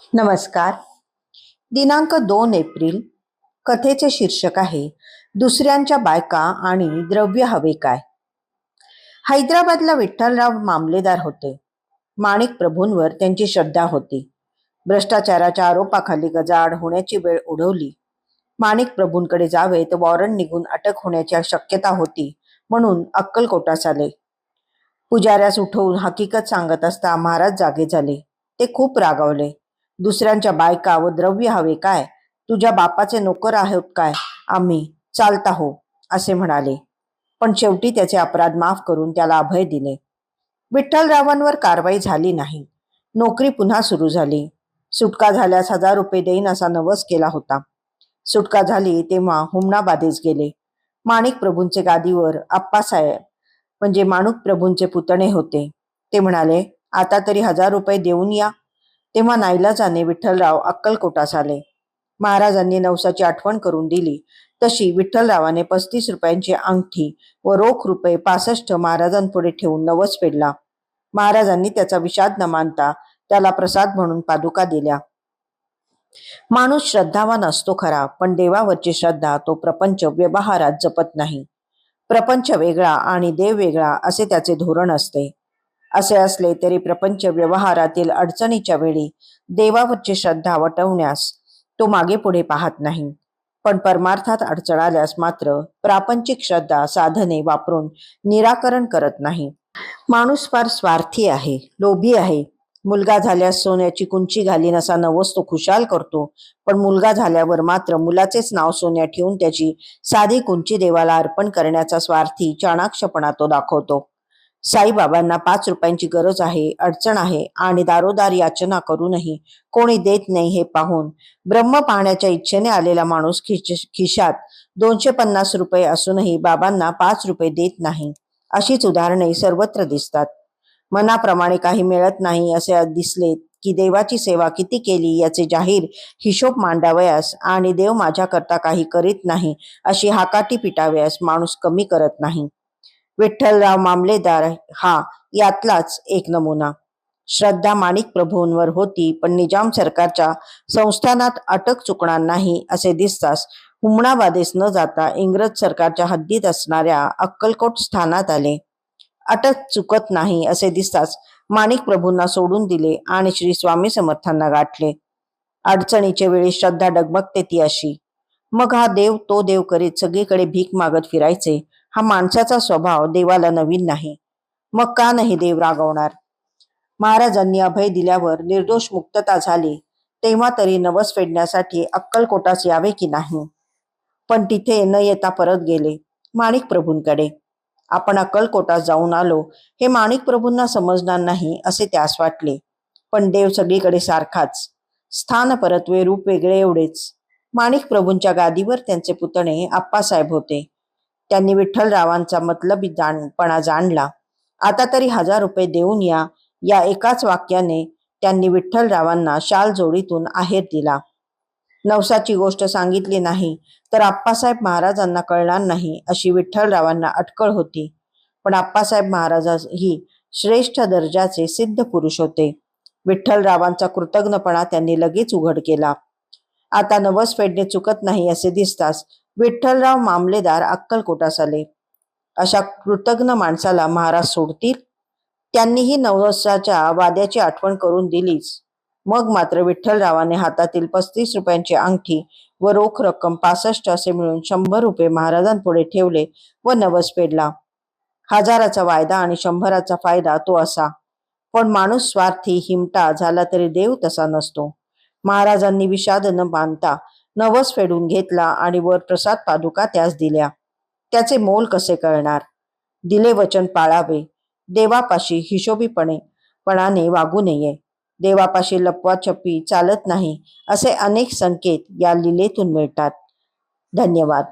नमस्कार. दिनांक 2 एप्रिल. कथेचे शीर्षक आहे दुसऱ्यांच्या बायका आणि द्रव्य हवे काय. हैदराबादला विठ्ठलराव मामलेदार होते. माणिक प्रभूंवर त्यांची श्रद्धा होती. भ्रष्टाचाराच्या आरोपाखाली गजाआड होण्याची वेळ ओढवली. माणिक प्रभूंकडे जावे तर वॉरंट निघून अटक होण्याची शक्यता होती, म्हणून अक्कलकोटास आले. पुजाऱ्यास उठवून हकीकत सांगत असता महाराज जागे झाले. ते खूप रागावले. दुसऱ्यांच्या बायका व द्रव्य हवे काय? तुझ्या बापाचे नोकर आहोत काय आम्ही? चालता हो, असे म्हणाले. पण शेवटी त्याचे अपराध माफ करून त्याला अभय दिले. विठ्ठलरावांवर कारवाई झाली नाही. नोकरी पुन्हा सुरू झाली. सुटका झाल्यास 1000 रुपये देईन असा नवस केला होता. सुटका झाली तेव्हा हुमणाबादेस गेले. माणिक प्रभूंचे गादीवर आप्पासाहेब म्हणजे माणिक प्रभूंचे पुतणे होते. ते म्हणाले, आता तरी 1000 रुपये देऊन या. तेव्हा नाईलाजाने विठ्ठलराव अक्कलकोटास आले. महाराजांनी नवसाची आठवण करून दिली तशी विठ्ठलरावाने 35 रुपयांची अंगठी व रोख रुपये 65 महाराजांपुढे ठेवून नवस फेडला. महाराजांनी त्याचा विषाद न मानता त्याला प्रसाद म्हणून पादुका दिल्या. माणूस श्रद्धावान असतो खरा, पण देवावरची श्रद्धा तो प्रपंच व्यवहारात जपत नाही. प्रपंच वेगळा आणि देव वेगळा असे त्याचे धोरण असते. असे असले तरी प्रपंच व्यवहारातील अडचणीच्या वेळी देवावरची श्रद्धा वटवण्यास तो मागे पुढे पाहत नाही. पण परमार्थात अडचण आल्यास मात्र प्रापंचिक श्रद्धा साधने वापरून निराकरण करत नाही. माणूस फार स्वार्थी आहे, लोभी आहे. मुलगा झाल्यास सोन्याची कुंची घालीन असा नवस तो खुशाल करतो, पण मुलगा झाल्यावर मात्र मुलाचेच नाव सोन्या ठेवून त्याची साधी कुंची देवाला अर्पण करण्याचा स्वार्थी चाणाक्षपणा तो दाखवतो. साईबाबांना 5 रुपयांची गरज आहे, अडचण आहे आणि दारोदार याचना करूनही कोणी देत नाही हे पाहून ब्रह्म पाहण्याच्या इच्छेने आलेला माणूस खिशात 250 रुपये असूनही बाबांना 5 रुपये देत नाही, अशीच उदाहरणे सर्वत्र दिसतात. मनाप्रमाणे काही मिळत नाही असे दिसले की देवाची सेवा किती केली याचे जाहीर हिशोब मांडावयास आणि देव माझ्याकरता काही करीत नाही अशी हाकाटी पिटावयास माणूस कमी करत नाही. विठ्ठलराव मामलेदार हा यातलाच एक नमुना. श्रद्धा माणिक प्रभूंवर होती, पण निजाम सरकारच्या संस्थानात अटक चुकणार नाही असे दिसताच हुमणाबादेस न जाता इंग्रज सरकारच्या हद्दीत असणाऱ्या अक्कलकोट स्थानात आले. अटक चुकत नाही असे दिसताच माणिक प्रभूंना सोडून दिले आणि श्री स्वामी समर्थांना गाठले. अडचणीच्या वेळी श्रद्धा डगमगते ती अशी. मग हा देव तो देव करीत सगळीकडे भीक मागत फिरायचे हा माणसाचा स्वभाव देवाला नवीन नाही. मग का नाही देव रागवणार? महाराजांनी अभय दिल्यावर निर्दोष मुक्तता झाली, तेव्हा तरी नवस फेडण्यासाठी अक्कलकोटास यावे की नाही? पण तिथे न येता परत गेले माणिक प्रभूंकडे. आपण अक्कलकोटास जाऊन आलो हे माणिक प्रभूंना समजणार नाही असे त्यास वाटले. पण देव सगळीकडे सारखाच, स्थान परत्वे रूप वेगळे एवढेच. माणिक प्रभूंच्या गादीवर त्यांचे पुतणे आप्पासाहेब होते. त्यांनी विठ्ठलरावांचा मतलबी जाणपणा जाणला. आता तरी 1000 रुपये देऊन या, या एकाच वाक्याने त्यांनी विठ्ठलरावांना शाल जोडीतून आहेर दिला. नवसाची गोष्ट सांगितली नाही तर आप्पासाहेब महाराजांना कळणार नाही अशी विठ्ठलरावांना अटकळ होती. पण आप्पासाहेब महाराज ही श्रेष्ठ दर्जाचे सिद्ध पुरुष होते. विठ्ठलरावांचा कृतज्ञपणा त्यांनी लगेच उघड केला. आता नवस फेडणे चुकत नाही असे दिसताच विठ्ठलराव मामलेदार अक्कलकोटास आले. अशा कृतज्ञ माणसाला महाराज सोडतील? त्यांनीही नवसाच्या वाद्याची आठवण करून दिलीच. मग मात्र विठ्ठलरावाने हातातील 35 रुपयांची अंगठी व रोख रक्कम 65 असे मिळून 100 रुपये महाराजांपुढे ठेवले व नवस फेडला. 1000चा वायदा आणि 100चा फायदा तो असा. पण माणूस स्वार्थी हिमटा झाला तरी देव तसा नसतो. महाराजांनी विषाद न मानता नवस फेडून घेतला आणि वर प्रसाद पादुका त्यास दिल्या. त्याचे मोल कसे कळणार? दिले वचन पाळावे. देवापाशी हिशोबीपणाने वागू नये. देवापाशी लपवाछपी चालत नाही असे अनेक संकेत या लीलेतून मिळतात. धन्यवाद.